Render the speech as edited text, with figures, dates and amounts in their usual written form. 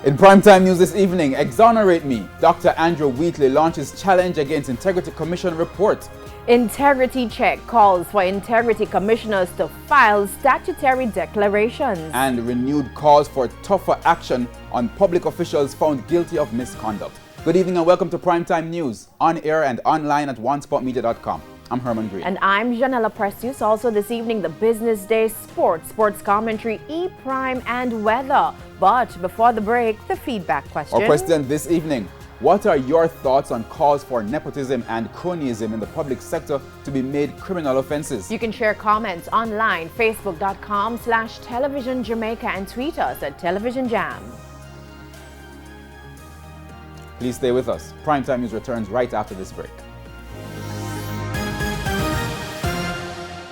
In primetime news this evening, exonerate me. Dr. Andrew Wheatley launches challenge against Integrity Commission report. Integrity Check calls for integrity commissioners to file statutory declarations. And renewed calls for tougher action on public officials found guilty of misconduct. Good evening and welcome to primetime news, on air and online at onespotmedia.com. I'm Herman Green. And I'm Janella Prestius. Also this evening, the Business Day sports commentary, E-Prime and weather. But before the break, the feedback question. Our question this evening: what are your thoughts on calls for nepotism and cronyism in the public sector to be made criminal offenses? You can share comments online, facebook.com/Television Jamaica, and tweet us at Television Jam. Please stay with us. Primetime News returns right after this break.